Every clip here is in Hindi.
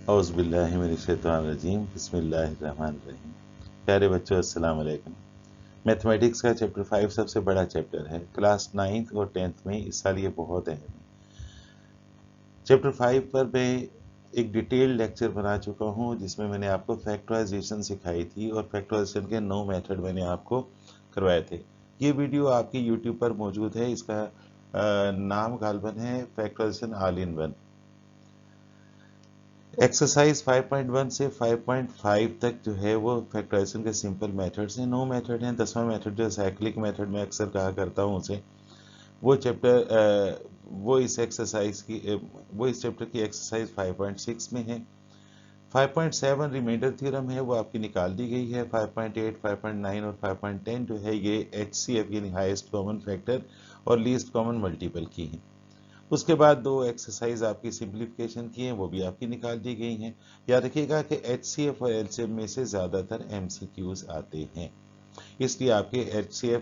औज़ुबिल्लाहिमिनश्शैतानिर्रजीम बिस्मिल्लाहिर्रहमानिर्रहीम। प्यारे बच्चों, अस्सलाम वालेकुम। मैथमेटिक्स का चैप्टर 5 सबसे बड़ा चैप्टर है। क्लास 9th और 10th में इस साल ये बहुत अहम है। चैप्टर 5 पर मैं एक डिटेल्ड लेक्चर बना चुका हूँ, जिसमें मैंने आपको फैक्टराइजेशन सिखाई थी और फैक्टराइजेशन के 9 मेथड मैंने आपको करवाए थे। ये वीडियो आपकी यूट्यूब पर मौजूद है। इसका नाम गालबन है factorization all in one. Exercise 5.1 से 5.5 तक जो है वो फैक्टराइजेशन के सिंपल मेथड्स हैं। 9 मेथड हैं। 10वां मेथड जो साइक्लिक मेथड में अक्सर कहा करता हूँ उसे, वो इस चैप्टर की एक्सरसाइज 5.6 में है। 5.7 रिमाइंडर थ्योरम है, वो आपकी निकाल दी गई है। 5.8, 5.9 और 5.10 जो है ये HCF यानी हाईएस्ट कॉमन फैक्टर और लीस्ट कॉमन मल्टीपल की हैं। उसके बाद 2 एक्सरसाइज आपकी सिंप्लीफिकेशन की हैं, वो भी आपकी निकाल दी गई हैं। याद रखिएगा कि HCF और LCM में से ज़्यादातर MCQs आते हैं, इसलिए आपके HCF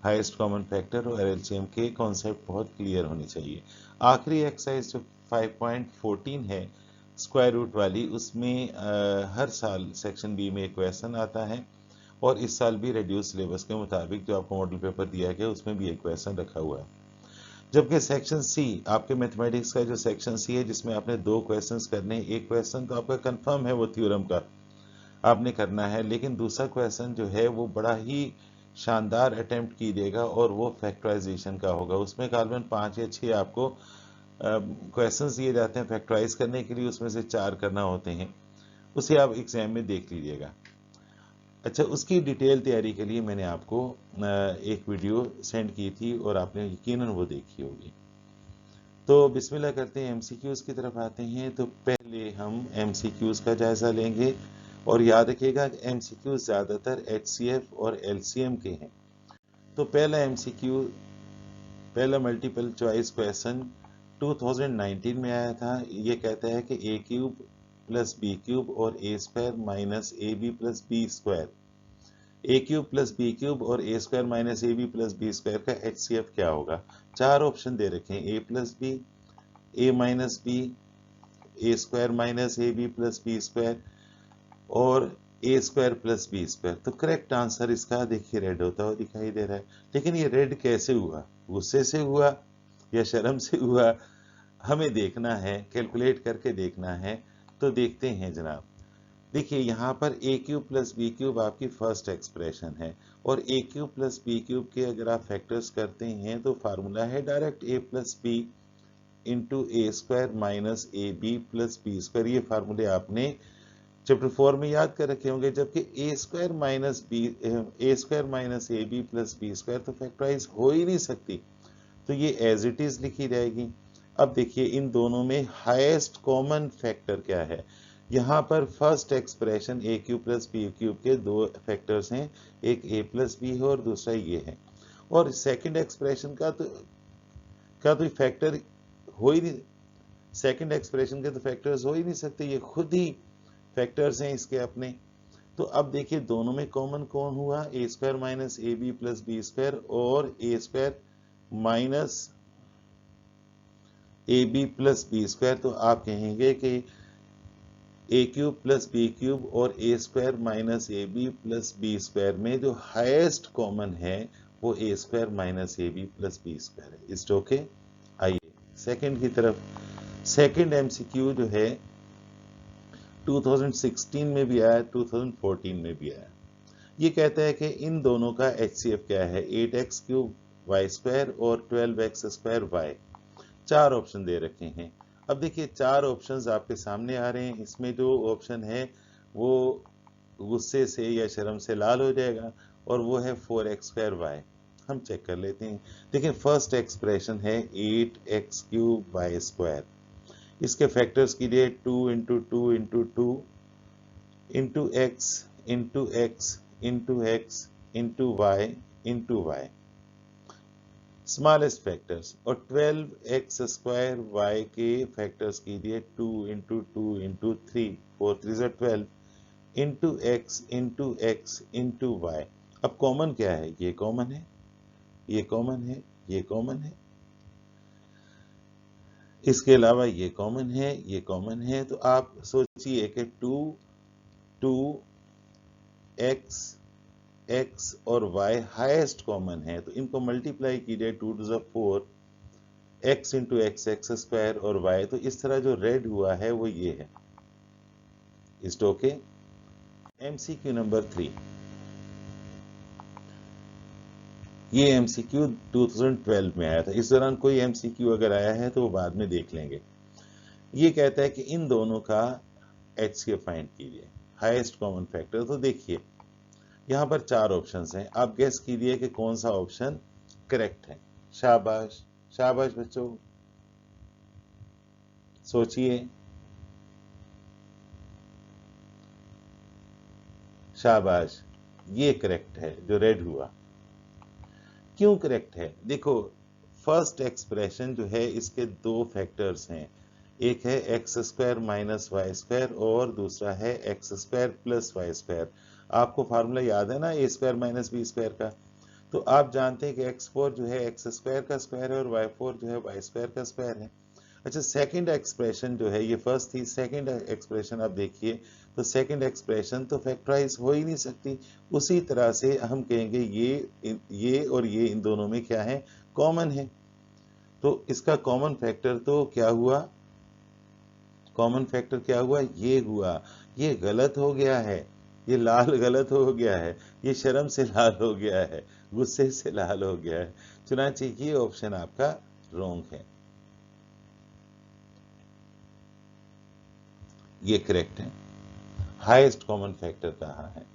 हाईएस्ट कॉमन फैक्टर और LCM के कॉन्सेप्ट बहुत क्लियर होने चाहिए। आखिरी एक्सरसाइज जो 5.14 है स्क्वायर रूट वाली, उसमें हर साल सेक्शन बी में एक क्वेश्चन आता है और इस साल भी रेड्यूस सिलेबस के मुताबिक जो आपको मॉडल पेपर दिया गया उसमें भी एक क्वेश्चन रखा हुआ है। जबकि सेक्शन सी, आपके मैथमेटिक्स का जो सेक्शन सी है, जिसमें आपने 2 क्वेश्चंस करने, एक क्वेश्चन तो आपका कंफर्म है वो थ्योरम का आपने करना है, लेकिन दूसरा क्वेश्चन जो है वो बड़ा ही शानदार अटेम्प्ट कीजिएगा और वो फैक्टराइजेशन का होगा। उसमें गालबन 5 या 6 आपको क्वेश्चंस दिए जाते हैं फैक्टराइज करने के लिए, उसमें से 4 करना होते हैं। उसे आप एग्जाम में देख लीजिएगा। अच्छा, उसकी डिटेल तैयारी के लिए मैंने आपको एक वीडियो सेंड की थी और आपने यकीनन वो देखी होगी। तो बिस्मिल्लाह करते हैं, MCQs की तरफ आते हैं। तो पहले हम MCQs का जायज़ा लेंगे और याद रखिएगा कि MCQs ज़्यादातर HCF और LCM के हैं। तो पहला मल्टीपल चॉइस क्वेश्चन 2019 में आया था। ये कहता है कि A³ + B³ और A² - AB + B², A³ + B³ और A² - AB + B² का HCF क्या होगा। 4 ऑप्शन दे रखे हैं, A + B, A - B, A² - AB + B² और A² + B²। तो करेक्ट आंसर इसका देखिए रेड होता हुआ दिखाई दे रहा है। लेकिन ये रेड कैसे हुआ, गुस्से से हुआ या शर्म से हुआ, हमें देखना है, कैलकुलेट करके देखना है। तो देखते हैं जनाब। देखिए यहाँ पर A³ + B³ आपकी फर्स्ट एक्सप्रेशन है और A³ + B³ के अगर आप फैक्टर्स करते हैं तो फार्मूला है direct A + B into A² - AB + B²। ये फार्मूले आपने चैप्टर 4 में याद कर रखे होंगे। जबकि A² - AB + B² तो फैक्टराइज हो ही नहीं सकती, तो ये एज इट इज लिखी जाएगी। अब देखिए इन दोनों में हाईएस्ट कॉमन फैक्टर क्या है। यहाँ पर फर्स्ट एक्सप्रेशन A³ + B³ के 2 फैक्टर्स हैं, एक A + B है और दूसरा ये है। और सेकंड एक्सप्रेशन का तो फैक्टर हो ही नहीं, सेकंड एक्सप्रेशन के तो फैक्टर्स हो ही नहीं सकते, ये खुद ही फैक्टर्स हैं इसके अपने। तो अब देखिए दोनों में कॉमन कौन हुआ, A² - AB + B² और A² - AB + B²। तो आप कहेंगे कि A³ + B³ और A² - AB + B² में जो हाईएस्ट कॉमन है वो A² - AB + B² है। इस ओके। आइए सेकंड की तरफ। सेकंड MCQ जो है 2016 में भी आया, 2014 में भी आया। ये कहता है कि इन दोनों का HCF क्या है, 8x³ y² और 12x² y। 4 ऑप्शन दे रखे हैं। अब देखिए 4 ऑप्शंस आपके सामने आ रहे हैं। इसमें जो ऑप्शन है वो गुस्से से या शर्म से लाल हो जाएगा और वो है 4x² y। हम चेक कर लेते हैं। देखिए फर्स्ट एक्सप्रेशन है 8x³ y²। इसके फैक्टर्स कीजिए 2 × 2 × 2 into x into x into x into y into y, smallest factors. और 12x² y के फैक्टर्स कीजिए 2 × 2 × 3, 4 3 12 into x into x into y। अब कॉमन क्या है, ये कॉमन है, ये कॉमन है, ये कॉमन है। इसके अलावा ये कॉमन है, ये कॉमन है, तो आप सोचिए कि 2x x और y हाईएस्ट कॉमन है, तो इनको मल्टीप्लाई कीजिए 2 to the 4 x into x x square और y, तो इस तरह जो रेड हुआ है वो ये है। Is it okay? MCQ number 3, ये MCQ 2012 में आया था। इस दौरान कोई MCQ अगर आया है तो वो बाद में देख लेंगे। ये कहता है कि इन दोनों का HCF फाइंड कीजिए, हाईएस्ट कॉमन फैक्टर। तो देखिए यहाँ पर 4 ऑप्शंस हैं, आप गेस कीजिए कि कौन सा ऑप्शन करेक्ट है। शाबाश शाबाश बच्चों, सोचिए, शाबाश, ये करेक्ट है जो रेड हुआ। क्यों करेक्ट है? देखो, फर्स्ट एक्सप्रेशन जो है इसके दो फैक्टर्स हैं, एक है x square minus y square और दूसरा है x square plus y square. आपको फार्मूला याद है ना a square minus b square का? तो आप जानते हैं कि x4 जो है एक्स स्क्वायर का स्क्वायर है और y4 जो है वाई स्क्वायर का स्क्वायर है। अच्छा, सेकंड एक्सप्रेशन जो है, ये फर्स्ट थी, सेकंड एक्सप्रेशन आप देखिए, तो सेकंड एक्सप्रेशन तो फैक्टराइज हो ही नहीं सकती। उसी तरह से हम कहेंगे ये और ये इन दोनों में क्या है? कॉमन है। तो इसका कॉमन फैक्टर तो क्या हुआ? कॉमन फैक्टर क्या हुआ? ये हुआ। ये गलत हो गया है, ये लाल गलत हो गया है, ये शर्म से लाल हो गया है, गुस्से से लाल हो गया है। चुनांचे ये ऑप्शन आपका रॉन्ग है, ये करेक्ट है। हाईएस्ट कॉमन फैक्टर कहाँ है?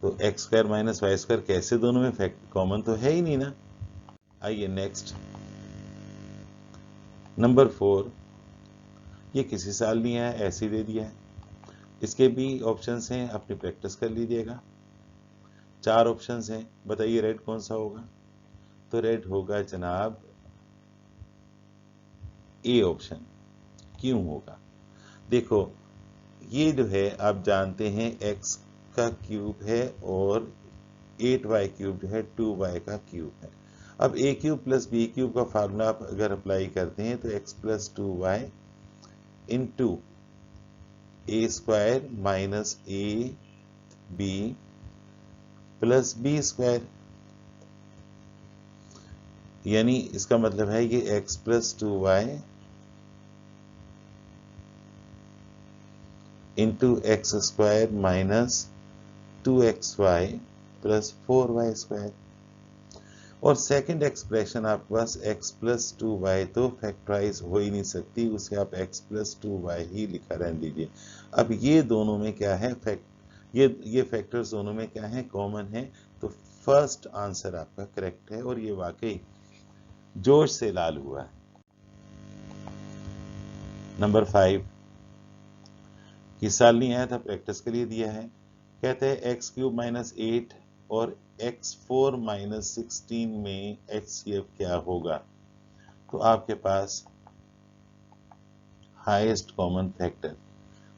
तो x square minus y square कैसे दोनों में फैक्टर कॉमन तो है ही नहीं ना। आइए नेक्स्ट, नंबर 4, ये किसी साल नहीं आया, ऐसे ही दे दिया है। इसके भी ऑप्शंस हैं, अपनी प्रैक्टिस कर लीजिएगा। 4 ऑप्शंस हैं, बताइए रेड कौन सा होगा? तो रेड होगा जनाब ए ऑप्शन। क्यों होगा? देखो, ये जो है आप जानते हैं x का क्यूब है और 8y क्यूब जो है 2y का क्यूब है। अब a cube plus b cube का फार्मूला आप अगर अप्लाई करते हैं तो x plus 2y into a square minus a b plus b square, यानी इसका मतलब है ये x plus 2y into x square minus 2xy plus 4y square. और सेकंड एक्सप्रेशन आपके पास x प्लस 2y तो फैक्टराइज हो ही नहीं सकती, उसे आप x प्लस 2y ही लिखा रहने दीजिए। अब ये दोनों में क्या है? ये फैक्टर्स दोनों में क्या है? कॉमन है। तो फर्स्ट आंसर आपका करेक्ट है और ये वाकई जोश से लाल हुआ है। नंबर 5, किस साल नहीं आया था, प्रैक्टिस के लिए दिया है। कहते हैं एक्स क्यूब माइनस 8 और x4 माइनस 16 में HCF क्या होगा? तो आपके पास हाईएस्ट कॉमन फैक्टर,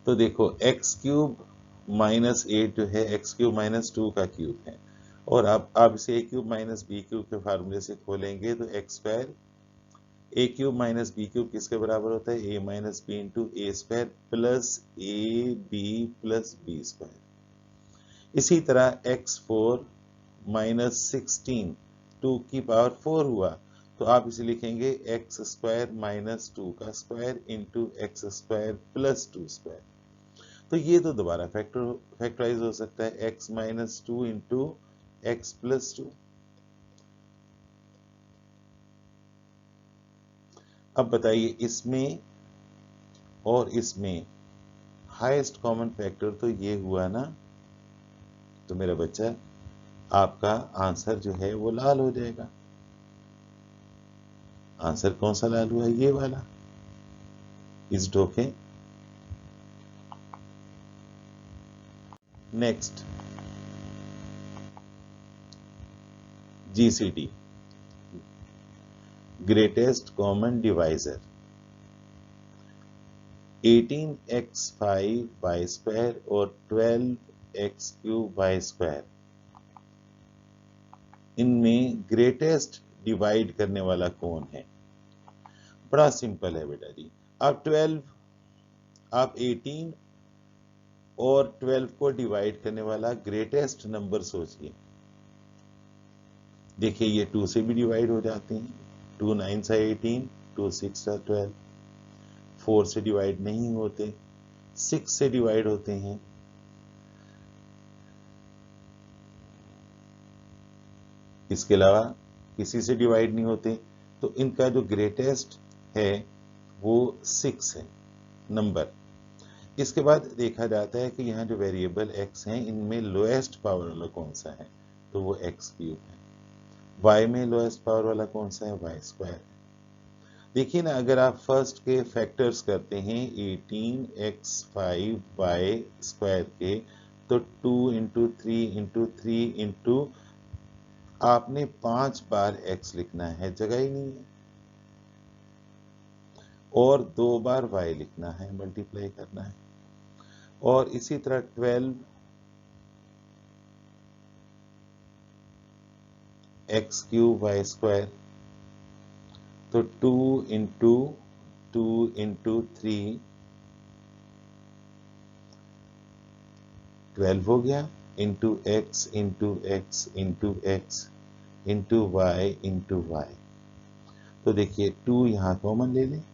तो देखो x क्यूब माइनस 8 जो है x क्यूब माइनस 2 का क्यूब है, और आप इसे a cube minus b cube के फार्मूले से खोलेंगे तो x square a cube minus b cube किसके बराबर होता है? A minus b into a square plus a b plus b square. इसी तरह x4 माइनस 16 2 की पावर 4 हुआ, तो आप इसे लिखेंगे एक्स स्क्वायर माइनस 2 का square into x square plus 2 square. तो ये तो दोबारा फैक्टराइज हो सकता है, x minus 2 into x plus 2। अब बताइए इसमें और इसमें हाईएस्ट कॉमन फैक्टर तो ये हुआ ना, तो मेरा बच्चा आपका आंसर जो है वो लाल हो जाएगा। आंसर कौन सा लाल हुआ? ये वाला। Is it okay? Next, GCD, greatest common divisor. 18x5 y square और 12x3 y स्क्वायर, इनमें ग्रेटेस्ट डिवाइड करने वाला कौन है? बड़ा सिंपल है बेटा जी। अब 12, आप 18 और 12 को डिवाइड करने वाला ग्रेटेस्ट नंबर सोचिए। देखिए ये 2 से भी डिवाइड हो जाते हैं, 2 9 सा 18, 2 6 सा 12, 4 से डिवाइड नहीं होते, 6 से डिवाइड होते हैं, इसके अलावा किसी से डिवाइड नहीं होते। तो इनका जो ग्रेटेस्ट है वो 6 है नंबर। इसके बाद देखा जाता है कि यहाँ जो वेरिएबल x हैं इनमें लोएस्ट पावर वाला कौन सा है, तो वो x³ है। y में लोएस्ट पावर वाला कौन सा है, y² है। देखिए ना, अगर आप फर्स्ट के फैक्टर्स करते हैं 18x5y² के, तो 2 इंटू 3 इंटू 3 इंटू आपने 5 बार x लिखना है, जगह ही नहीं है, और 2 बार y लिखना है, मल्टीप्लाई करना है। और इसी तरह 12 x³ y², तो 2 इंटू 2 इंटू 3 12 हो गया, into x into x into x into y into y। तो देखिए 2 यहाँ कॉमन ले लें,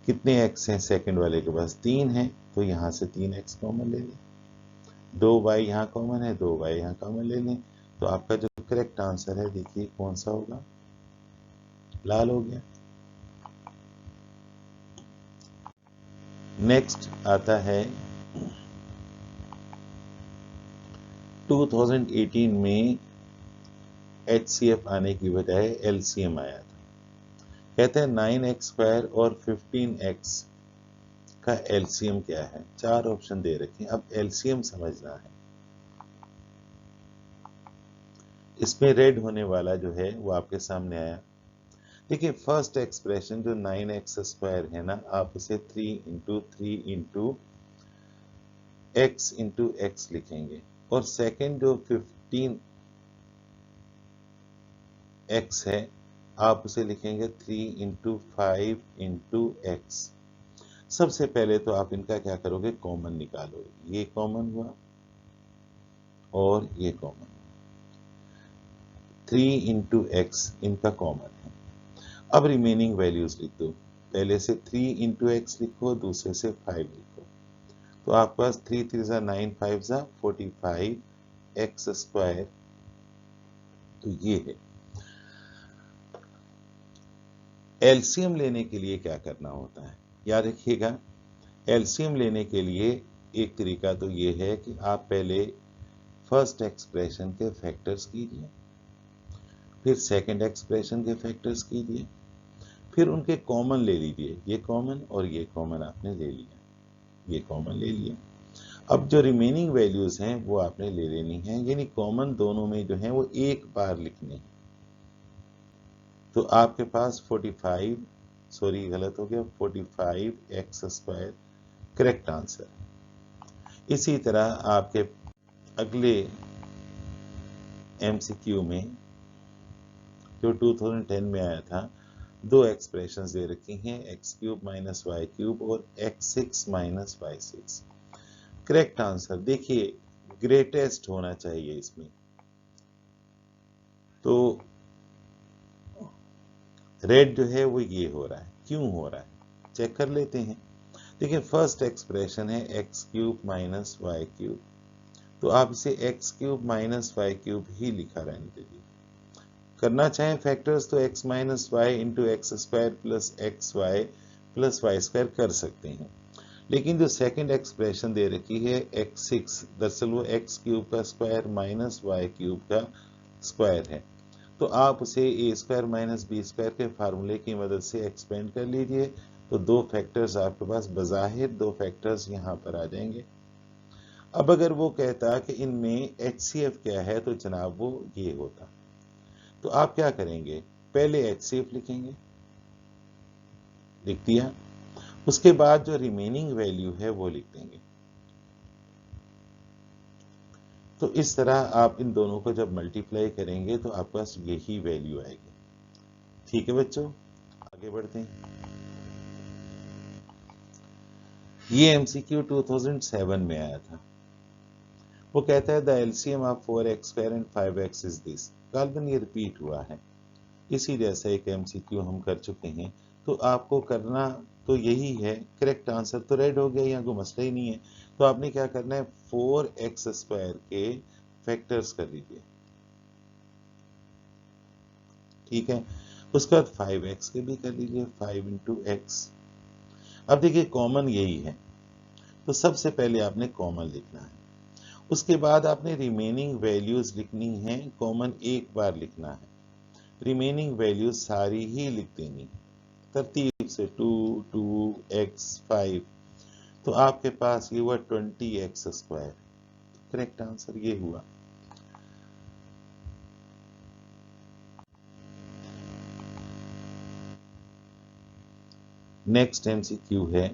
कितने x हैं सेकंड वाले के पास, 3 है, तो यहाँ से 3x कॉमन ले लें, 2y यहाँ कॉमन है, 2y यहाँ कॉमन ले लें। तो आपका जो करेक्ट आंसर है देखिए कौन सा होगा, लाल हो गया। नेक्स्ट आता है 2018 में HCF आने की बजाय LCM आया था। कहते हैं 9x² और 15x का LCM क्या है। 4 ऑप्शन दे रखे हैं, अब LCM समझना है। इसमें रेड होने वाला जो है वो आपके सामने आया। देखिए फर्स्ट एक्सप्रेशन जो 9x² है ना, आप उसे 3 into 3 into x into x लिखेंगे, और सेकेंड जो 15x है आप उसे लिखेंगे 3 इंटू 5 इंटू x। सबसे पहले तो आप इनका क्या करोगे, कॉमन निकालो। ये कॉमन हुआ और ये कॉमन, 3 इंटू x इनका कॉमन है। अब रिमेनिंग वैल्यूज लिख दो, पहले से 3 इंटू x लिखो, दूसरे से 5 लिखो। तो आपके पास 3 3 सा 9, 5 सा 45 x²। तो ये है। एलसीएम लेने के लिए क्या करना होता है, याद रखिएगा। एलसीएम लेने के लिए एक तरीका तो ये है कि आप पहले फर्स्ट एक्सप्रेशन के फैक्टर्स कीजिए, फिर सेकंड एक्सप्रेशन के फैक्टर्स कीजिए, फिर उनके कॉमन ले लीजिए। ये कॉमन और ये कॉमन आपने ले लिया, ये कॉमन ले लिया। अब जो रिमेनिंग वैल्यूज हैं वो आपने ले लेनी है, यानी कॉमन दोनों में जो है वो एक बार लिखने हैं। तो आपके पास 45, सॉरी गलत हो गया, 45x² करेक्ट आंसर। इसी तरह आपके अगले MCQ में जो 2010 में आया था, 2 एक्सप्रेशंस दे रखी हैं, x³ माइनस y³ और x6 minus y6। Correct answer देखिए ग्रेटेस्ट होना चाहिए इसमें। तो रेड जो है वो ये हो रहा है, क्यों हो रहा है चेक कर लेते हैं। देखिए फर्स्ट एक्सप्रेशन है x³ माइनस y³, तो आप इसे x³ माइनस y³ ही लिखा रहने दीजिए। करना चाहें फैक्टर्स तो x minus y into x² plus xy plus y² कर सकते हैं, लेकिन जो सेकंड एक्सप्रेशन दे रखी है x6, दरअसल वो x³ का स्क्वायर माइनस y³ का स्क्वायर है। तो आप उसे a² माइनस b² के फार्मूले की मदद से एक्सपेंड कर लीजिए, तो 2 फैक्टर्स आपके पास बज़ाहिर 2 फैक्टर्स यहाँ पर आ जाएंगे। अब अगर वो कहता कि इनमें HCF क्या है, तो जनाब वो ये होता। तो आप क्या करेंगे, पहले HCF लिखेंगे, लिख दिया, उसके बाद जो रिमेनिंग वैल्यू है वो लिख देंगे। तो इस तरह आप इन दोनों को जब मल्टीप्लाई करेंगे तो आपके पास यही वैल्यू आएगी। ठीक है बच्चों। आगे बढ़ते हैं। ये MCQ 2007 में आया था। वो कहता है the LCM of 4x² and 5x is this. गालिबन ये रिपीट हुआ है, इसी जैसा एक MCQ हम कर चुके हैं। तो आपको करना तो यही है, करेक्ट आंसर तो रेड हो गया, यहाँ कोई मसला ही नहीं है। तो आपने क्या करना है, 4x² के फैक्टर्स कर लीजिए, ठीक है। उसके बाद 5x के भी कर लीजिए, 5 इंटू एक्स। अब देखिए कॉमन यही है, तो सबसे पहले आपने कॉमन लिखना है, उसके बाद आपने रिमेनिंग वैल्यूज लिखनी है, कॉमन एक बार लिखना है, रिमेनिंग वैल्यूज सारी ही लिख देनी तरतीब से, 2 2x 5। तो आपके पास ये हुआ 20x²। करेक्ट आंसर ये हुआ। नेक्स्ट MCQ है,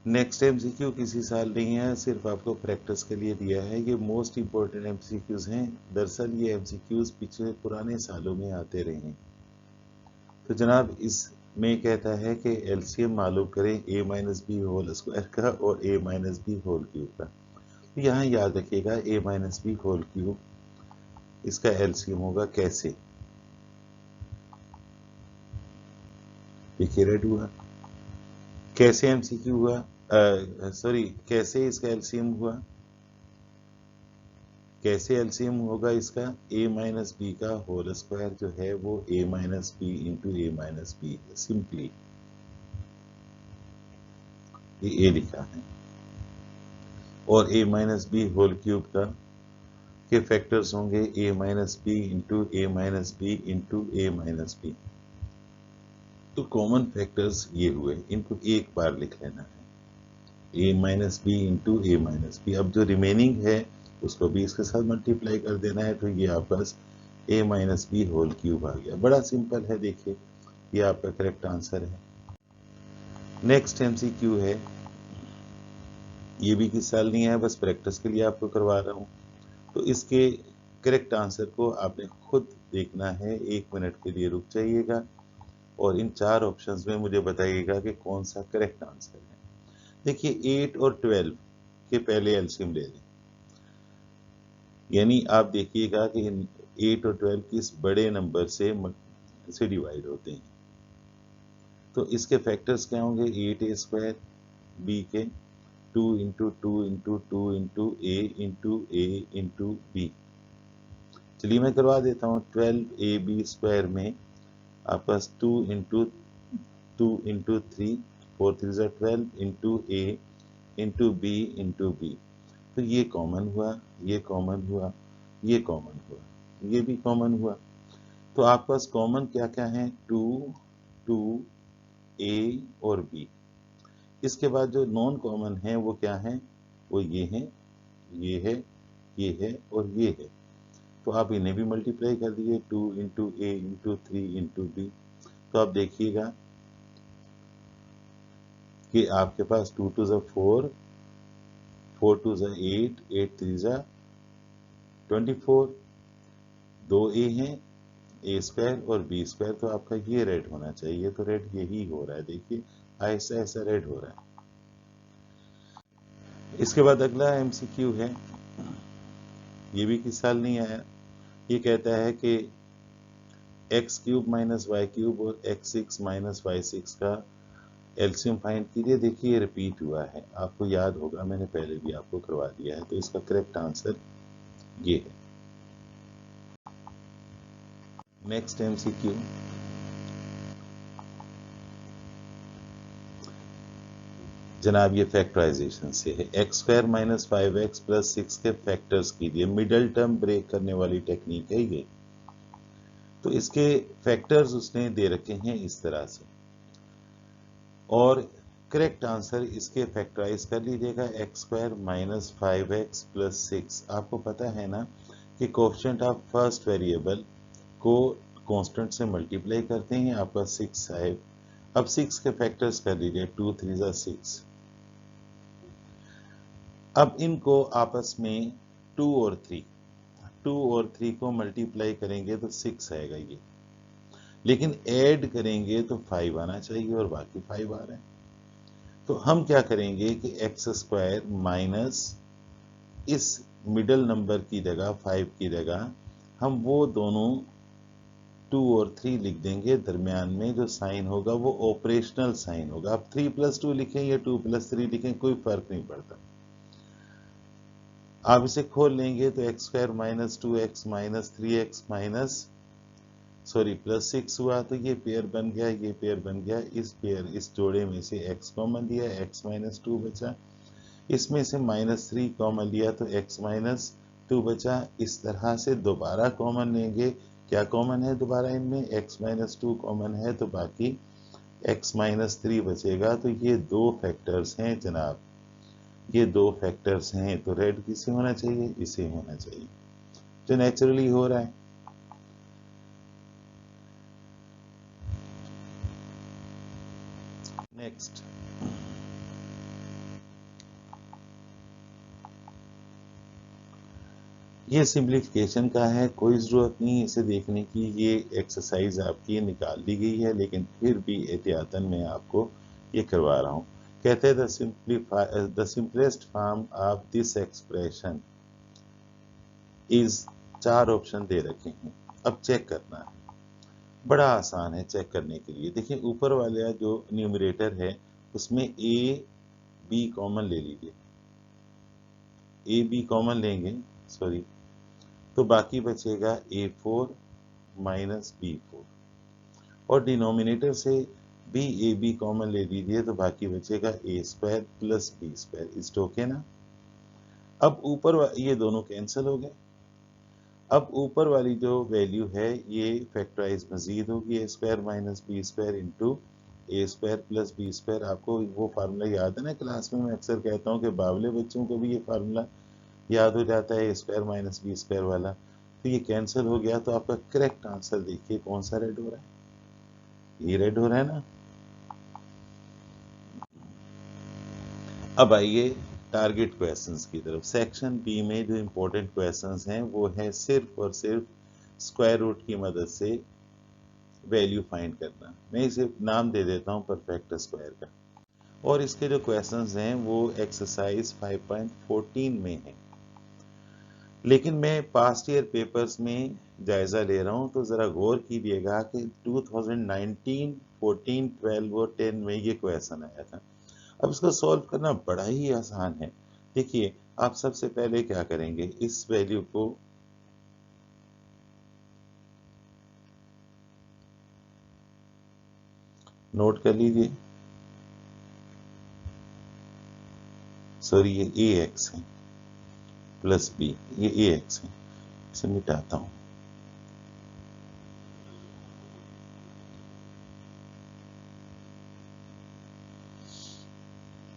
नेक्स्ट MCQ किसी साल नहीं है, सिर्फ आपको प्रैक्टिस के लिए दिया है। ये मोस्ट इंपॉर्टेंट MCQs हैं। दरअसल ये MCQs पिछले पुराने सालों में आते रहे हैं। तो जनाब इसमें कहता है कि LCM मालूम करें a-b² का और a-b³ का। तो यहाँ याद रखिएगा a-b³ इसका LCM होगा कैसे, देखिए रेड हुआ। कैसे MCQ हुआ, सॉरी कैसे इसका LCM हुआ, कैसे LCM होगा इसका, a-b² जो है वो a-b इंटू a-b, सिंपली ये a लिखा है। और a-b³ का के फैक्टर्स होंगे a-b into a-b into a-b। तो कॉमन फैक्टर्स ये हुए, इनको एक बार लिख लेना है, a-b इंटू a-b। अब जो रिमेनिंग है उसको भी इसके साथ मल्टीप्लाई कर देना है, तो ये आपका a-b³ आ गया। बड़ा सिंपल है, देखिए ये आपका करेक्ट आंसर है। नेक्स्ट MCQ है, ये भी किस साल नहीं है, बस प्रैक्टिस के लिए आपको करवा रहा हूँ। तो इसके करेक्ट आंसर को आपने खुद देखना है, 1 मिनट के लिए रुक जाइएगा और इन 4 ऑप्शंस में मुझे बताइएगा कि कौन सा करेक्ट आंसर है। देखिए 8 और 12 के पहले LCM ले लें, यानी आप देखिएगा कि 8 और 12 किस बड़े नंबर से डिवाइड होते हैं। तो इसके फैक्टर्स क्या होंगे, 8a² b के 2 into 2 into 2 into a into b। चलिए मैं करवा देता हूँ, 12ab² में आपके पास 2 into 3 4 3 12 into a into b into b। तो ये कॉमन हुआ, ये कॉमन हुआ, ये कॉमन हुआ, ये भी कॉमन हुआ। तो आपके पास कॉमन क्या क्या है, 2 2 a और b। इसके बाद जो नॉन कॉमन है वो क्या है, वो ये है, ये है, ये है और ये है। तो आप इन्हें भी मल्टीप्लाई कर दीजिए, 2 into a into 3 into b। तो आप देखिएगा कि आपके पास 2 2 4, 4 2 8, 8 3 24, 2a हैं, a² और b²। तो आपका ये रेड होना चाहिए, तो रेड यही हो रहा है, देखिए ऐसा ऐसा रेड हो रहा है। इसके बाद अगला MCQ है, ये भी किस साल नहीं आया। ये कहता है कि x³ माइनस y³ और x6 माइनस y6 का LCM फाइंड कीजिए। देखिए ये रिपीट हुआ है, आपको याद होगा मैंने पहले भी आपको करवा दिया है। तो इसका करेक्ट आंसर ये है। नेक्स्ट MCQ, जनाब ये फैक्टराइजेशन से है, x² माइनस 5x प्लस 6 के फैक्टर्स कीजिए। मिडल टर्म ब्रेक करने वाली टेक्निक है ये। तो इसके फैक्टर्स उसने दे रखे हैं इस तरह से, और करेक्ट आंसर इसके फैक्टराइज कर लीजिएगा, x² माइनस 5x प्लस 6। आपको पता है ना कि कोएफिशिएंट ऑफ फर्स्ट वेरिएबल को कांस्टेंट से मल्टीप्लाई करते हैं, आपका 6 आए। अब 6 के फैक्टर्स कर लीजिए, 2 3 6। अब इनको आपस में टू और थ्री को मल्टीप्लाई करेंगे तो 6 आएगा ये, लेकिन ऐड करेंगे तो 5 आना चाहिए और बाकी 5 आ रहे हैं। तो हम क्या करेंगे कि एक्स स्क्वायर माइनस इस मिडल नंबर की जगह 5 की जगह हम वो दोनों 2 और 3 लिख देंगे, दरमियान में जो साइन होगा वो ऑपरेशनल साइन होगा। आप 3+2 लिखें या 2+3 लिखें कोई फर्क नहीं पड़ता। आप इसे खोल लेंगे तो x square minus 2x minus 3x minus plus 6 हुआ, तो ये पेयर बन गया, ये पेयर बन गया। इस जोड़े में से x कॉमन लिया, x माइनस 2 बचा। इसमें से -3 कॉमन लिया तो x माइनस 2 बचा। इस तरह से दोबारा कॉमन लेंगे, क्या कॉमन है दोबारा इनमें, x माइनस 2 कॉमन है तो बाकी x माइनस 3 बचेगा। तो ये दो फैक्टर्स हैं जनाब, ये दो फैक्टर्स हैं। तो रेड किसे होना चाहिए, इसे होना चाहिए, जो नेचुरली हो रहा है। नेक्स्ट, ये सिंप्लीफिकेशन का है, कोई ज़रूरत नहीं इसे देखने की, ये एक्सरसाइज आपकी निकाल दी गई है, लेकिन फिर भी एहतियातन मैं आपको ये करवा रहा हूँ। कहते हैं the simplest form of this expression is, 4 option दे रखे हैं। अब चेक करना है, बड़ा आसान है चेक करने के लिए। देखिए ऊपर वाला जो न्यूमरेटर है उसमें ए बी कॉमन ले लीजिए, ए बी कॉमन लेंगे, सॉरी, तो बाकी बचेगा a4 माइनस b4, और डिनोमिनेटर से बी ए बी कॉमन ले लीजिए तो बाकी बचेगा a square plus b square. इस टोके ना, अब ऊपर ये दोनों कैंसिल हो गए। अब ऊपर वाली जो वैल्यू है ये फैक्टराइज मजीद होगी, a square minus b square into a square plus b square. आपको वो फार्मूला याद है ना, क्लास में मैं अक्सर कहता हूँ कि बावले बच्चों को भी ये फार्मूला याद हो जाता है, ए स्क्वायर माइनस बी स्क्वायर वाला। तो ये कैंसिल हो गया, तो आपका करेक्ट आंसर देखिए कौन सा रेड हो रहा है, ये रेड हो रहा है ना। अब आइए टारगेट क्वेश्चंस की तरफ। सेक्शन बी में जो इंपॉर्टेंट क्वेश्चंस हैं वो है सिर्फ और सिर्फ स्क्वायर रूट की मदद से वैल्यू फाइंड करना। मैं इसे नाम दे देता हूं परफेक्ट स्क्वायर का, और इसके जो क्वेश्चंस हैं वो एक्सरसाइज 5.14 में है। लेकिन मैं पास्ट ईयर पेपर्स में जायजा ले रहा हूं, तो जरा गौर कीजिएगा कि 2019, 14, 12 और 10 में ये क्वेश्चन आया था। अब इसको सॉल्व करना बड़ा ही आसान है। देखिए आप सबसे पहले क्या करेंगे, इस वैल्यू को नोट कर लीजिए, सॉरी ये ए एक्स है प्लस बी, ये ए एक्स है, इसे मिटाता हूं।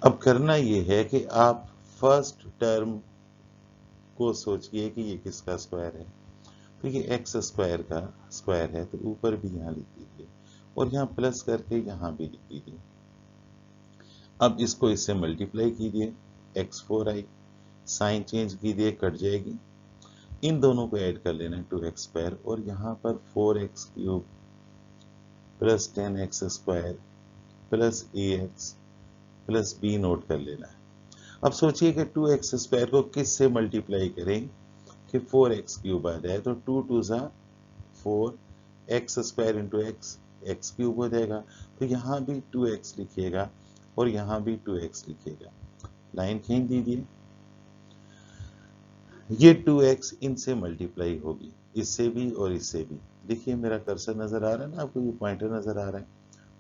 अब करना ये है कि आप फर्स्ट टर्म को सोचिए कि ये किसका स्क्वायर है। तो ये एक्स स्क्वायर का स्क्वायर है, तो ऊपर भी यहाँ लिख दीजिए और यहाँ प्लस करके यहाँ भी लिख दीजिए। अब इसको इससे मल्टीप्लाई कीजिए, x4 आई, साइन चेंज कीजिए, कट जाएगी। इन दोनों को ऐड कर लेना है 2x स्क्वायर, और यहाँ पर 4x cube plus 10x square plus ax plus b note कर लेना है। अब सोचिए कि 2x स्क्वायर को किस से मल्टीप्लाई करें कि 4x क्यूब आ जाए, तो 2 2 ज़ा 4, x square into x, x cube हो जाएगा। तो यहाँ भी 2x लिखिएगा और यहाँ भी 2x लिखिएगा, लाइन खींच दीजिए। ये 2x इनसे मल्टीप्लाई होगी, इससे भी और इससे भी। देखिए मेरा कर्सर नजर आ रहा है ना आपको, ये पॉइंटर नजर आ रहा है।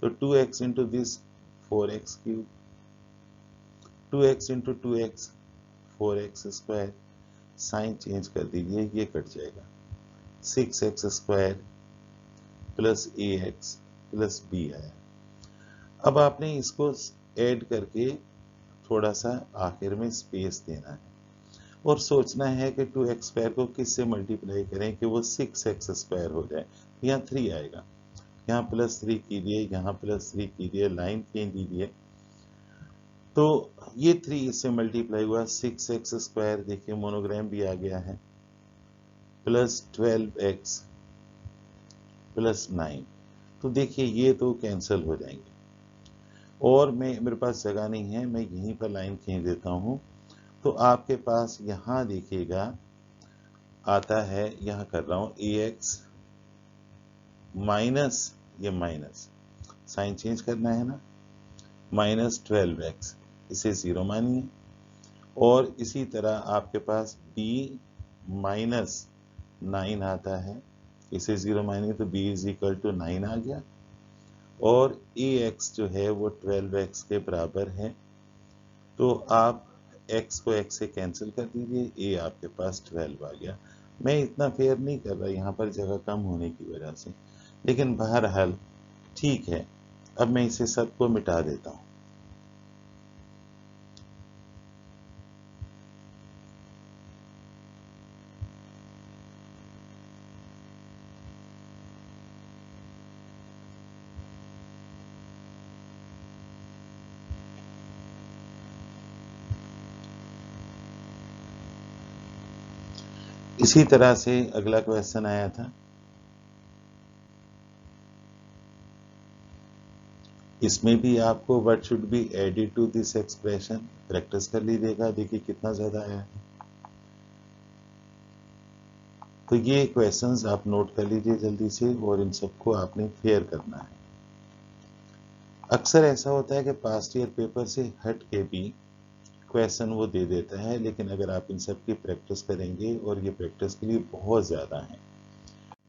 तो 2x into this 4x cube, 2x into 2x 4x square, sign change कर दीजिए, ये कट जाएगा। 6x square plus ax plus b आया। अब आपने इसको ऐड करके थोड़ा सा आखिर में स्पेस देना है और सोचना है कि 2x स्क्वायर को किस से मल्टीप्लाई करें कि वो 6x स्क्वायर हो जाए। यहाँ 3 आएगा, यहाँ +3 कीजिए, यहाँ +3 कीजिए, लाइन खींच दीजिए। तो ये 3 इससे मल्टीप्लाई हुआ 6x² देखिए मोनोग्राम भी आ गया है प्लस 12x प्लस 9। तो देखिए ये तो कैंसिल हो जाएंगे और मेरे पास जगह नहीं है, मैं यहीं पर लाइन खींच देता हूँ। तो आपके पास यहाँ देखिएगा आता है, यहाँ कर रहा हूँ ax माइनस, ये माइनस साइन चेंज करना है ना, माइनस 12x, इसे 0 मानिए। और इसी तरह आपके पास b माइनस 9 आता है, इसे 0 मानिए तो b इज इक्वल टू 9 आ गया। और ax जो है वो 12x के बराबर है, तो आप x को x से कैंसिल कर दीजिए, a आपके पास 12 आ गया। मैं इतना फेयर नहीं कर रहा यहाँ पर जगह कम होने की वजह से, लेकिन बहरहाल ठीक है। अब मैं इसे सबको मिटा देता हूँ। इसी तरह से अगला क्वेश्चन आया था, इसमें भी आपको what should be added to this expression practice कर लीजिएगा। देखिए कितना ज्यादा आया है। तो ये क्वेश्चंस आप नोट कर लीजिए जल्दी से, और इन सबको आपने फेयर करना है। अक्सर ऐसा होता है कि पास्ट ईयर पेपर से हट के भी क्वेश्चन वो दे देता है, लेकिन अगर आप इन सब की प्रैक्टिस करेंगे, और ये प्रैक्टिस के लिए बहुत ज़्यादा है,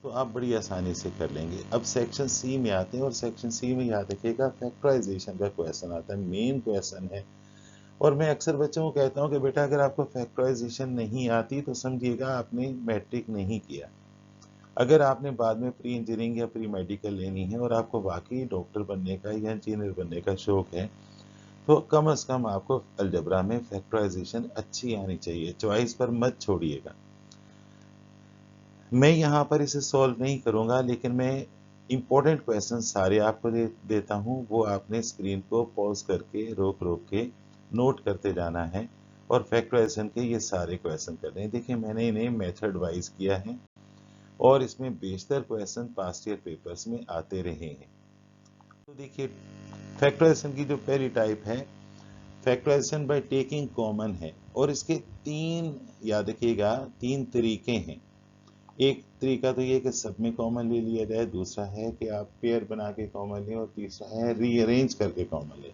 तो आप बड़ी आसानी से कर लेंगे। अब सेक्शन सी में आते हैं, और सेक्शन सी में याद रखिएगा फैक्टराइजेशन का क्वेश्चन आता है, मेन क्वेश्चन है। और मैं अक्सर बच्चों को कहता हूँ कि बेटा अगर आपको फैक्टराइजेशन नहीं आती तो समझिएगा आपने मैट्रिक नहीं किया। अगर आपने बाद में प्री इंजीनियरिंग या प्री मेडिकल लेनी है और आपको वाकई डॉक्टर बनने का या इंजीनियर बनने का शौक है, तो कम से कम आपको अलजबरा में फैक्टराइजेशन अच्छी आनी चाहिए। चॉइस पर मत छोड़िएगा। मैं यहाँ पर इसे सॉल्व नहीं करूँगा, लेकिन मैं इंपॉर्टेंट क्वेश्चन सारे आपको देता हूँ, वो आपने स्क्रीन को पॉज करके रोक रोक के नोट करते जाना है, और फैक्टराइजेशन के ये सारे क्वेश्चन कर रहे हैं। देखिए मैंने इन्हें मेथड वाइज किया है, और इसमें बेशतर क्वेश्चन पास्ट ईयर पेपर्स में आते रहे हैं। तो देखिए फैक्टराइजेशन की जो पहली टाइप है, फैक्टराइजेशन बाय टेकिंग कॉमन है, और इसके तीन, याद रखिएगा, तीन तरीके हैं। एक तरीका तो ये कि सब में कॉमन ले लिया जाए, दूसरा है कि आप पेयर बना के कॉमन लें, और तीसरा है रीअरेंज करके कॉमन लें।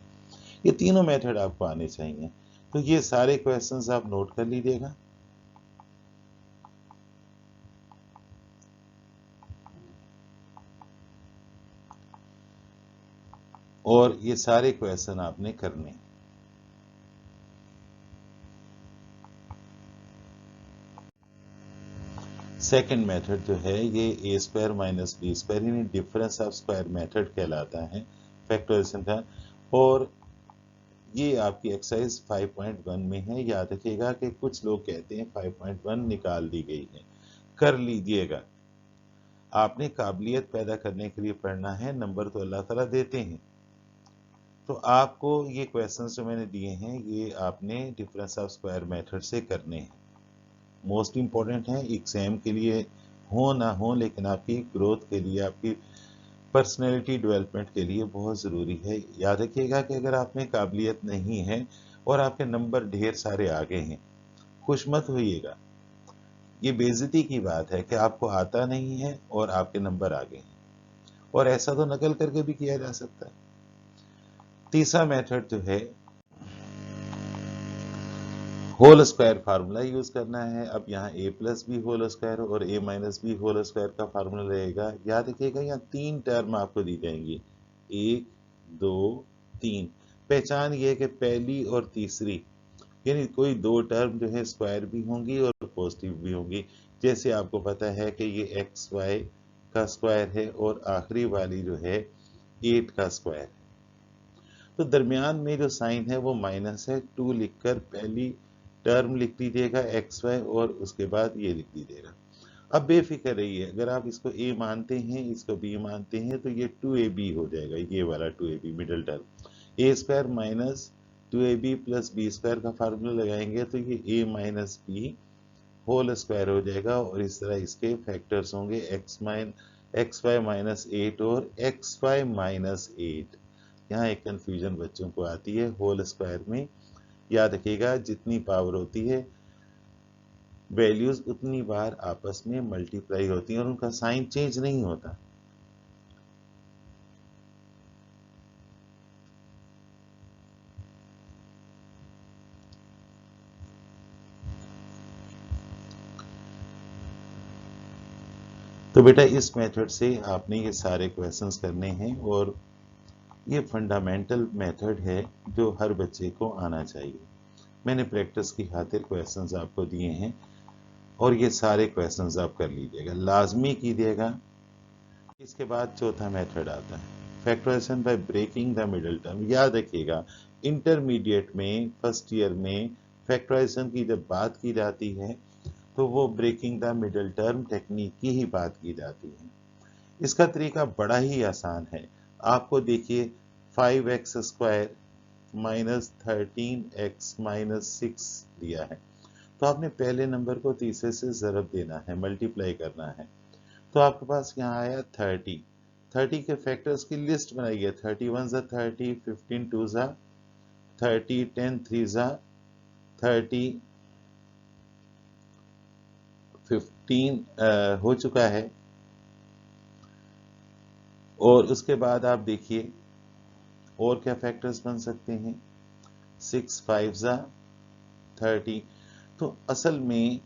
ये तीनों मेथड आपको आने चाहिए। तो ये सारे क्वेश्चंस आप नोट कर लीजिएगा। और ये सारे क्वेश्चन आपने करने। सेकंड मेथड जो है ये ए स्क्वायर माइनस बी स्क्वायर, यानी डिफरेंस ऑफ स्क्वायर मेथड कहलाता है फैक्टराइजेशन का। और ये आपकी एक्सरसाइज 5.1 में है। याद रखिएगा कि कुछ लोग कहते हैं 5.1 निकाल दी गई है, कर लीजिएगा। आपने काबिलियत पैदा करने के लिए पढ़ना है, नंबर तो अल्लाह ताला देते हैं। तो आपको ये क्वेश्चंस जो मैंने दिए हैं, ये आपने डिफरेंस ऑफ स्क्वायर मेथड से करने हैं। मोस्ट इंपॉर्टेंट है एग्जाम के लिए, हो ना हो, लेकिन आपकी ग्रोथ के लिए, आपकी पर्सनैलिटी डेवलपमेंट के लिए बहुत ज़रूरी है। याद रखिएगा कि अगर आप में काबिलियत नहीं है और आपके नंबर ढेर सारे आगे हैं, खुश मत होइएगा। ये बेइज्जती की बात है कि आपको आता नहीं है और आपके नंबर आगे हैं, और ऐसा तो नकल करके भी किया जा सकता है। तीसरा मेथड जो है, होल स्क्वायर फार्मूला यूज करना है। अब यहाँ a plus b whole square और a minus b whole square का फार्मूला रहेगा। याद रखिएगा यहाँ तीन टर्म आपको दी जाएंगी, एक, दो, तीन। पहचान ये है कि पहली और तीसरी, यानी कोई दो टर्म जो है स्क्वायर भी होंगी और पॉजिटिव भी होंगी। जैसे आपको पता है कि ये एक्स वाई का स्क्वायर है, और आखिरी वाली जो है 8 का स्क्वायर। तो दरमियान में जो साइन है वो माइनस है, 2 लिखकर पहली टर्म लिख दीजिएगा एक्स वाई, और उसके बाद ये लिख दीजिएगा। अब बेफिक्र रहिए, अगर आप इसको a मानते हैं, इसको b मानते हैं, तो ये 2ab हो जाएगा, ये वाला 2ab middle term. A square minus 2ab plus b square का फार्मूला लगाएंगे तो ये a minus b whole square हो जाएगा, और इस तरह इसके फैक्टर्स होंगे एक्स वाई माइनस 8 और एक्स वाई माइनस 8। यहाँ एक कन्फ्यूजन बच्चों को आती है, होल स्क्वायर में याद रखिएगा जितनी पावर होती है वैल्यूज उतनी बार आपस में मल्टीप्लाई होती हैं और उनका साइन चेंज नहीं होता। तो बेटा इस मेथड से आपने ये सारे क्वेश्चंस करने हैं, और ये फंडामेंटल मेथड है जो हर बच्चे को आना चाहिए। मैंने प्रैक्टिस की खातिर क्वेश्चंस आपको दिए हैं, और ये सारे क्वेश्चंस आप कर लीजिएगा, लाजमी कीजिएगा। इसके बाद चौथा मेथड आता है factorisation by breaking the middle term. याद रखिएगा इंटरमीडिएट में फर्स्ट ईयर में फैक्टराइजेशन की जब बात की जाती है तो वो breaking the middle term technique की ही बात की जाती है। इसका तरीका बड़ा ही आसान है। आपको देखिए 5x square minus 13x minus 6 दिया है, तो आपने पहले नंबर को तीसरे से ज़रब देना है, मल्टीप्लाई करना है। तो आपके पास यहाँ आया 30 के फैक्टर्स की लिस्ट बनाइए। 31 ज़ा 30, 15 2 ज़ा 30, 10 3 ज़ा 30, 15 हो चुका है। और उसके बाद आप देखिए और क्या फैक्टर्स बन सकते हैं। 6 5 ज़ा 30। तो असल में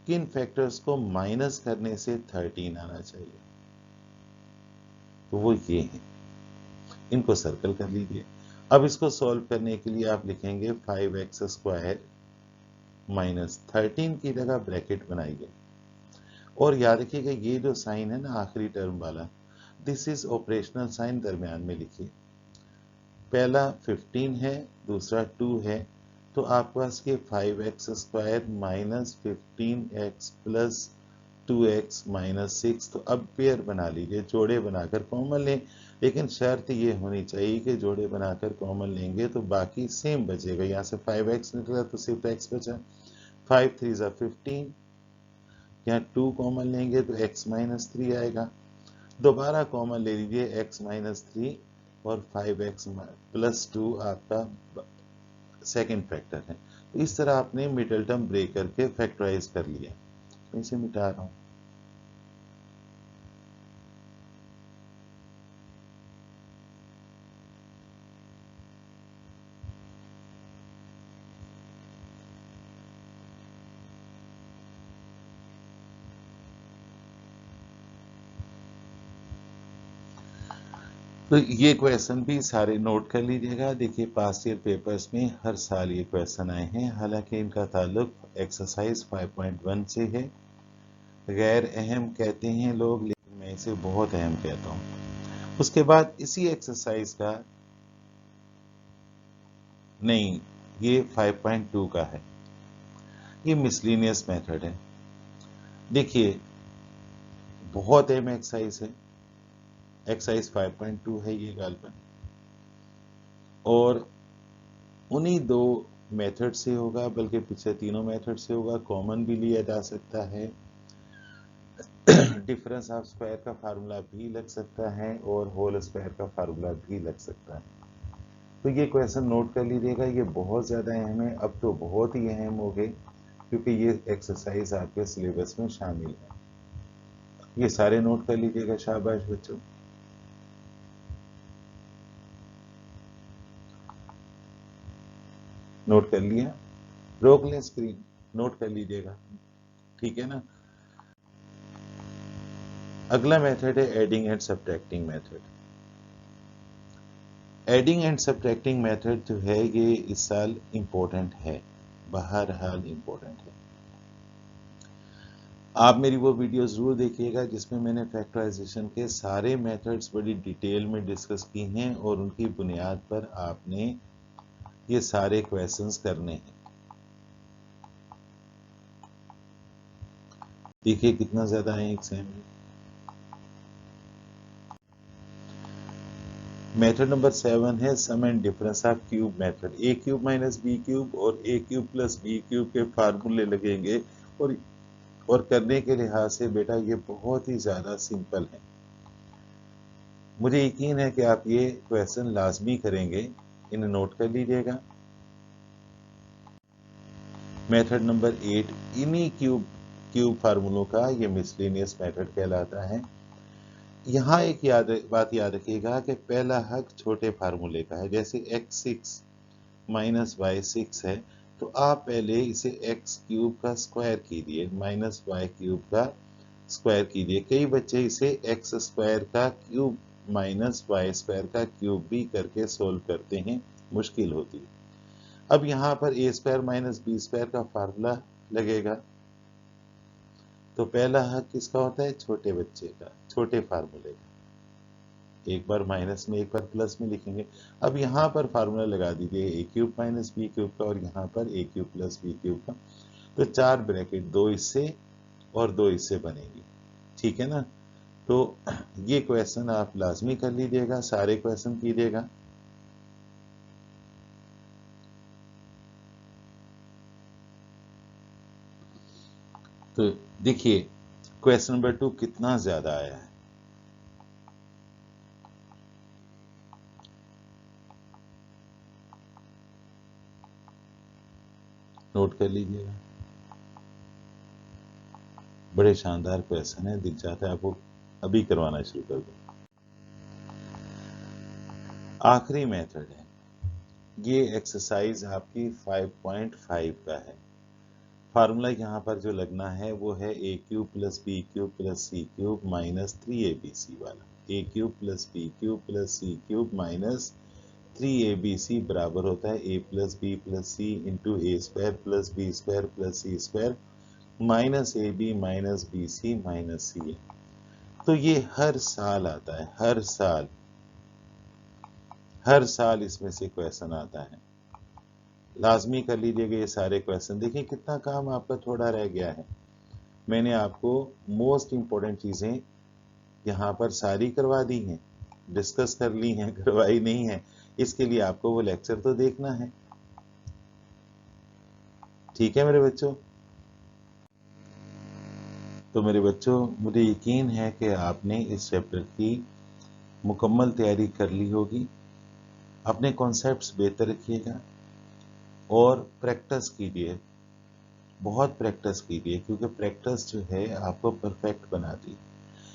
किन फैक्टर्स को माइनस करने से 13 आना चाहिए, तो वो ये हैं, इनको सर्कल कर लीजिए। अब इसको सॉल्व करने के लिए आप लिखेंगे 5x स्क्वायर माइनस 13 की जगह ब्रैकेट बनाइए, और याद रखिएगा ये जो साइन है ना आखिरी टर्म वाला, दिस इज ऑपरेशनल साइन, दरमियान में लिखिए। पहला 15 है, दूसरा 2 है, तो आपके पास ये 5x square minus 15x plus 2x minus 6। तो अब पेयर बना लीजिए, जोड़े बनाकर कॉमन लें, लेकिन शर्त ये होनी चाहिए कि जोड़े बनाकर कॉमन लेंगे तो बाकी सेम बचेगा। यहाँ से 5x निकला तो सिर्फ x बचा। 5 3 ज़ा 15, यहाँ 2 कॉमन लेंगे तो x माइनस 3 आएगा। दोबारा कॉमन ले लीजिए x माइनस 3, और 5x प्लस 2 आपका सेकेंड फैक्टर है। तो इस तरह आपने मिडल टर्म ब्रेक करके फैक्टराइज कर लिया। इसे मिटा रहा हूं। तो ये क्वेश्चन भी सारे नोट कर लीजिएगा। देखिए पास्ट ईयर पेपर्स में हर साल ये क्वेश्चन आए हैं, हालांकि इनका ताल्लुक एक्सरसाइज 5.1 से है। गैर अहम कहते हैं लोग, लेकिन मैं इसे बहुत अहम कहता हूँ। उसके बाद इसी एक्सरसाइज का, नहीं ये 5.2 का है, ये मिसलिनियस मेथड है। देखिए बहुत अहम एक्सरसाइज है, एक्सरसाइज 5.2 है ये गालबन, और उन्हीं दो मेथड से होगा, बल्कि पिछले तीनों मेथड से होगा। कॉमन भी लिया जा सकता है, डिफरेंस ऑफ स्क्वायर का फार्मूला भी लग सकता है, और होल स्क्वायर का फार्मूला भी लग सकता है। तो ये क्वेश्चन नोट कर लीजिएगा, ये बहुत ज़्यादा अहम है, अब तो बहुत ही अहम हो गए क्योंकि ये एक्सरसाइज आपके सिलेबस में शामिल है। ये सारे नोट कर लीजिएगा, शाबाश बच्चों। नोट कर लिया, रोक लें स्क्रीन, नोट कर लीजिएगा, ठीक है ना। अगला मेथड है adding and subtracting method. Adding and subtracting method जो है ये इस साल इम्पोर्टेंट है, बहरहाल इम्पोर्टेंट है। आप मेरी वो वीडियो ज़रूर देखिएगा जिसमें मैंने फैक्टराइजेशन के सारे मेथड्स बड़ी डिटेल में डिस्कस की हैं, और उनकी बुनियाद पर आपने ये सारे क्वेश्चंस करने हैं। देखिए कितना ज़्यादा है एग्जाम में। मेथड नंबर 7 है sum and difference of cube method. A cube minus b cube और a cube plus b cube के फार्मूले लगेंगे, और करने के लिहाज से बेटा ये बहुत ही ज़्यादा सिंपल है। मुझे यकीन है कि आप ये क्वेश्चन लाजमी करेंगे, इन्हें नोट कर लीजिएगा। मेथड नंबर 8 इन्हीं क्यूब फार्मूलों का ये मिसलेनियस मेथड कहलाता है। यहाँ एक बात याद रखिएगा कि पहला हक छोटे फार्मूले का है। जैसे x6 माइनस y6 है, तो आप पहले इसे x क्यूब का स्क्वायर कीजिए माइनस y क्यूब का स्क्वायर कीजिए। कई बच्चे इसे x स्क्वायर का क्यूब माइनस y स्क्वायर का क्यूब भी करके सोल्व करते हैं, मुश्किल होती है। अब यहाँ पर a square minus b square का फार्मूला लगेगा, तो पहला हक किसका होता है? छोटे बच्चे का, छोटे फार्मूले का। एक बार माइनस में एक बार प्लस में लिखेंगे। अब यहाँ पर फार्मूला लगा दीजिए ए क्यूब माइनस बी क्यूब का, और यहाँ पर ए क्यूब प्लस बी क्यूब का। तो 4 ब्रैकेट, 2 इससे और 2 इससे बनेगी, ठीक है ना। तो ये क्वेश्चन आप लाजमी कर लीजिएगा, सारे क्वेश्चन कीजिएगा। तो देखिए क्वेश्चन नंबर 2 कितना ज्यादा आया है। नोट कर लीजिएगा, बड़े शानदार क्वेश्चन है। दिख जाता है आपको, अभी करवाना शुरू कर दो। आखिरी मेथड है, ये एक्सरसाइज आपकी 5.5 का है। फार्मूला यहाँ पर जो लगना है वो है a cube plus b cube plus c cube minus 3abc वाला। A cube plus b cube plus c cube minus 3abc बराबर होता है a plus b plus c into a square plus b square plus c square minus a b minus b c minus c. तो ये हर साल आता है, हर साल इसमें से क्वेश्चन आता है। लाजमी कर लीजिएगा ये सारे क्वेश्चन। देखिए कितना काम आपका थोड़ा रह गया है। मैंने आपको मोस्ट इंपॉर्टेंट चीजें यहाँ पर सारी करवा दी हैं, डिस्कस कर ली हैं, करवाई नहीं है। इसके लिए आपको वो लेक्चर तो देखना है, ठीक है मेरे बच्चों। तो मेरे बच्चों मुझे यकीन है कि आपने इस चैप्टर की मुकम्मल तैयारी कर ली होगी। अपने कॉन्सेप्ट्स बेहतर रखिएगा और प्रैक्टिस कीजिए, बहुत प्रैक्टिस कीजिए, क्योंकि प्रैक्टिस जो है आपको परफेक्ट बनाती है।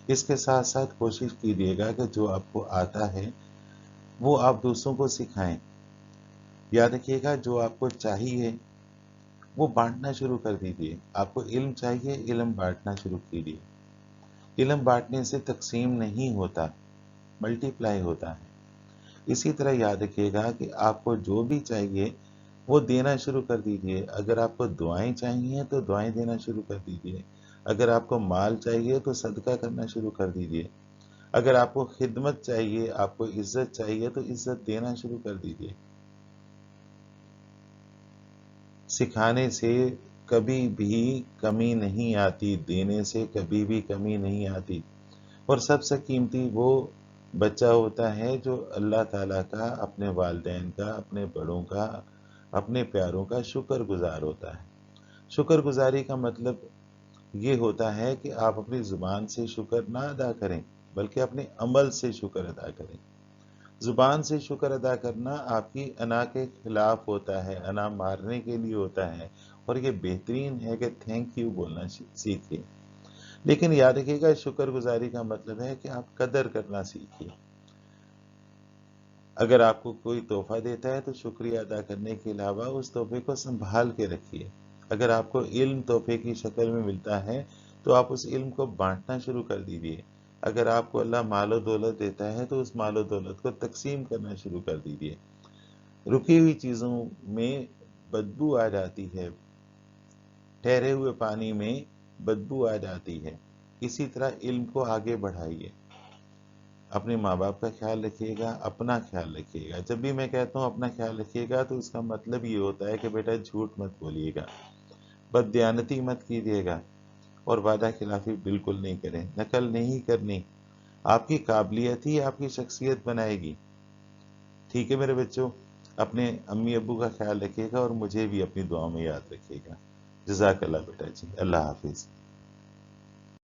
इसके साथ साथ कोशिश कीजिएगा कि जो आपको आता है वो आप दूसरों को सिखाएं। याद रखिएगा जो आपको चाहिए वो बांटना शुरू कर दीजिए। आपको इल्म चाहिए, इल्म बांटना शुरू कीजिए। इल्म बांटने से तकसीम नहीं होता, मल्टीप्लाई होता है। इसी तरह याद रखिएगा कि आपको जो भी चाहिए वो देना शुरू कर दीजिए। अगर आपको दुआएं चाहिए तो दुआएं देना शुरू कर दीजिए। अगर आपको माल चाहिए तो सदका करना शुरू कर दीजिए। अगर आपको खिदमत चाहिए, आपको इज्जत चाहिए, तो इज्जत देना शुरू कर दीजिए। सिखाने से कभी भी कमी नहीं आती, देने से कभी भी कमी नहीं आती। और सबसे कीमती वो बच्चा होता है जो अल्लाह ताला का, अपने वालिदैन का, अपने बड़ों का, अपने प्यारों का शुक्रगुजार होता है। शुक्रगुजारी का मतलब ये होता है कि आप अपनी जुबान से शुक्र ना अदा करें, बल्कि अपने अमल से शुक्र अदा करें। जुबान से शुक्र अदा करना आपकी अना के खिलाफ होता है, अना मारने के लिए होता है। और ये बेहतरीन है कि थैंक यू बोलना सीखिए। लेकिन याद रखिएगा शुक्रगुजारी का मतलब है कि आप कदर करना सीखिए। अगर आपको कोई तोहफा देता है तो शुक्रिया अदा करने के अलावा उस तोहफे को संभाल के रखिए। अगर आपको इल्म तोहफे की शक्ल में मिलता है तो आप उस इल्म को बांटना शुरू कर दीजिए। अगर आपको अल्लाह मालो दौलत देता है तो उस मालो दौलत को तकसीम करना शुरू कर दीजिए। रुकी हुई चीजों में बदबू आ जाती है, ठहरे हुए पानी में बदबू आ जाती है। इसी तरह इल्म को आगे बढ़ाइए। अपने माँ बाप का ख्याल रखिएगा, अपना ख्याल रखिएगा। जब भी मैं कहता हूँ अपना ख्याल रखिएगा तो इसका मतलब ये होता है कि बेटा झूठ मत बोलिएगा, बददयानती मत कीजिएगा, और वादा खिलाफी बिल्कुल नहीं करें, नकल नहीं करनी। आपकी काबिलियत ही आपकी शख्सियत बनाएगी। ठीक है मेरे बच्चों, अपने अम्मी अब्बू का ख्याल रखिएगा और मुझे भी अपनी दुआ में याद रखिएगा। जज़ाकल्लाह बेटा जी, अल्लाह हाफिज़।